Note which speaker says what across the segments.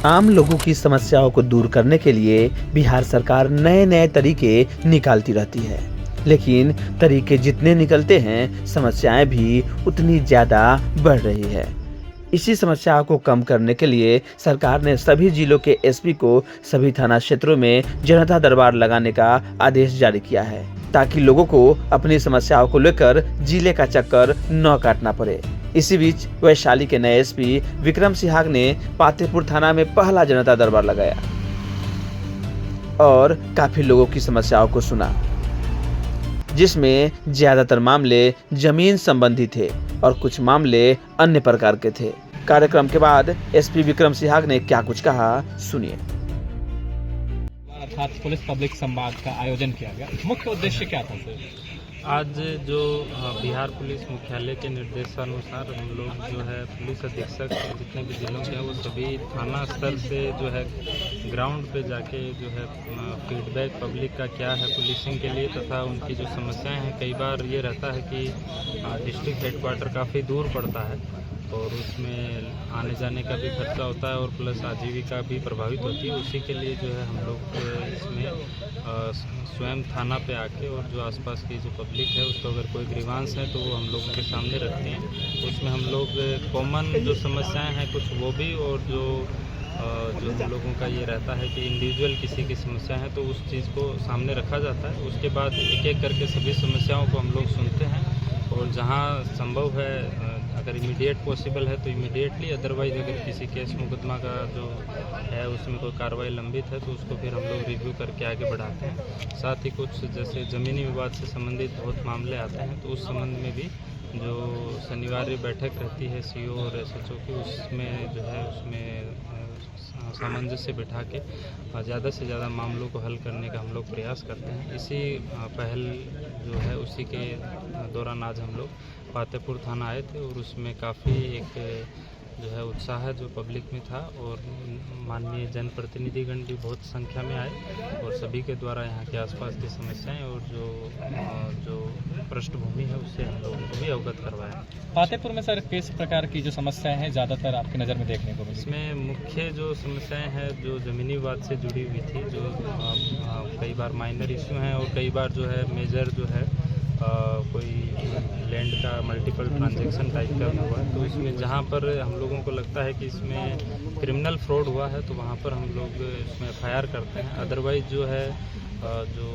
Speaker 1: आम लोगों की समस्याओं को दूर करने के लिए बिहार सरकार नए नए तरीके निकालती रहती है, लेकिन तरीके जितने निकलते हैं समस्याएं भी उतनी ज्यादा बढ़ रही है। इसी समस्याओं को कम करने के लिए सरकार ने सभी जिलों के एसपी को सभी थाना क्षेत्रों में जनता दरबार लगाने का आदेश जारी किया है, ताकि लोगों को अपनी समस्याओं को लेकर जिले का चक्कर न काटना पड़े। इसी बीच वैशाली के नए एसपी विक्रम सिहाग ने पातेपुर थाना में पहला जनता दरबार लगाया और काफी लोगों की समस्याओं को सुना, जिसमें ज्यादातर मामले जमीन संबंधी थे और कुछ मामले अन्य प्रकार के थे। कार्यक्रम के बाद एसपी विक्रम सिहाग ने क्या कुछ कहा, सुनिए।
Speaker 2: अर्थात पुलिस पब्लिक संवाद का आयोजन किया गया, मुख्य उद्देश्य क्या था सर?
Speaker 3: आज जो बिहार पुलिस मुख्यालय के निर्देशानुसार हम लोग जो है पुलिस अधीक्षक जितने भी जिलों के हैं वो सभी थाना स्तर से जो है ग्राउंड पे जाके जो है फीडबैक पब्लिक का क्या है पुलिसिंग के लिए तथा उनकी जो समस्याएं हैं। कई बार ये रहता है कि डिस्ट्रिक्ट हेडक्वार्टर काफ़ी दूर पड़ता है और उसमें आने जाने का भी खर्चा होता है और प्लस आजीविका भी प्रभावित होती है। उसी के लिए जो है हम लोग इसमें स्वयं थाना पे आके और जो आसपास की जो पब्लिक है उसको अगर कोई ग्रीवांस है तो वो हम लोगों के सामने रखते हैं। उसमें हम लोग कॉमन जो समस्याएं हैं कुछ वो भी और जो हम लोगों का ये रहता है कि इंडिविजुअल किसी की समस्या है तो उस चीज़ को सामने रखा जाता है। उसके बाद एक एक करके सभी समस्याओं को हम लोग सुनते हैं और जहाँ संभव है अगर इमीडिएट पॉसिबल है तो इमीडिएटली, अदरवाइज अगर किसी केस मुकदमा का जो है उसमें कोई कार्रवाई लंबित है तो उसको फिर हम लोग रिव्यू करके आगे बढ़ाते हैं। साथ ही कुछ जैसे ज़मीनी विवाद से संबंधित बहुत मामले आते हैं तो उस संबंध में भी जो शनिवार बैठक रहती है सीओ और एसएचओ की, उसमें जो है उसमें सामंजस्य बिठा के ज़्यादा से ज़्यादा मामलों को हल करने का हम लोग प्रयास करते हैं। इसी पहल जो है उसी के दौरान आज हम लोग पातेपुर थाना आए थे और उसमें काफ़ी एक जो है उत्साह जो पब्लिक में था और माननीय जनप्रतिनिधिगण भी बहुत संख्या में आए और सभी के द्वारा यहाँ के आसपास की समस्याएं और जो पृष्ठभूमि है उससे हम लोगों को भी अवगत करवाया।
Speaker 2: पातेपुर में सर किस प्रकार की जो समस्याएं हैं ज़्यादातर आपकी नज़र में देखने को मिली?
Speaker 3: इसमें मुख्य जो समस्याएं हैं जो ज़मीनी विवाद से जुड़ी हुई थी, जो कई बार माइनर इश्यू हैं और कई बार जो है मेजर जो है कोई लैंड का मल्टीपल ट्रांजैक्शन टाइप का हुआ। तो इसमें जहाँ पर हम लोगों को लगता है कि इसमें क्रिमिनल फ्रॉड हुआ है तो वहाँ पर हम लोग इसमें एफआईआर करते हैं। अदरवाइज जो है जो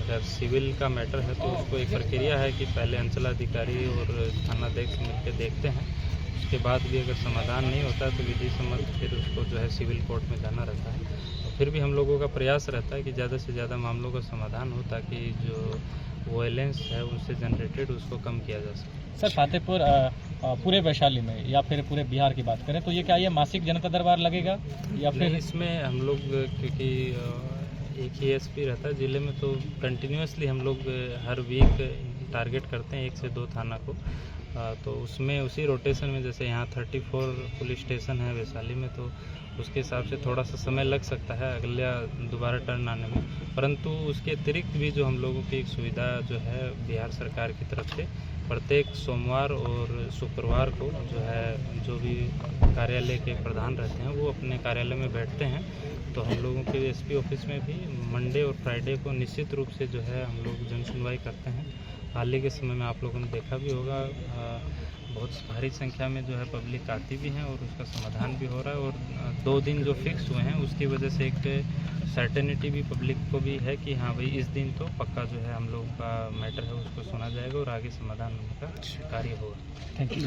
Speaker 3: अगर सिविल का मैटर है तो उसको एक प्रक्रिया है कि पहले अंचलाधिकारी और थानाध्यक्ष मिलकर देखते हैं, उसके बाद भी अगर समाधान नहीं होता तो विधि सम्मत फिर उसको जो है सिविल कोर्ट में जाना रहता है। फिर भी हम लोगों का प्रयास रहता है कि ज़्यादा से ज़्यादा मामलों का समाधान हो ताकि जो वायलेंस है उनसे जनरेटेड उसको कम किया जा सके।
Speaker 2: सर पातेपुर पूरे वैशाली में या फिर पूरे बिहार की बात करें तो ये क्या ये मासिक जनता दरबार लगेगा या फिर
Speaker 3: इसमें हम लोग क्योंकि एक ही एसपी रहता है जिले में तो कंटिन्यूसली हम लोग हर वीक टारगेट करते हैं 1 से 2 थाना को। तो उसमें उसी रोटेशन में जैसे यहाँ 34 पुलिस स्टेशन है वैशाली में तो उसके हिसाब से थोड़ा सा समय लग सकता है अगला दोबारा टर्न आने में, परंतु उसके अतिरिक्त भी जो हम लोगों की एक सुविधा जो है बिहार सरकार की तरफ से प्रत्येक सोमवार और शुक्रवार को जो है जो भी कार्यालय के प्रधान रहते हैं वो अपने कार्यालय में बैठते हैं। तो हम लोगों के एसपी ऑफिस में भी मंडे और फ्राइडे को निश्चित रूप से जो है हम लोग जन सुनवाई करते हैं। हाल ही के समय में आप लोगों ने देखा भी होगा बहुत भारी संख्या में जो है पब्लिक आती भी है और उसका समाधान भी हो रहा है और 2 दिन जो फिक्स हुए हैं उसकी वजह से एक सर्टेनिटी भी पब्लिक को भी है कि हाँ भाई इस दिन तो पक्का जो है हम लोगों का मैटर है उसको सुना जाएगा और आगे समाधान होने का कार्य होगा।
Speaker 2: Thank you.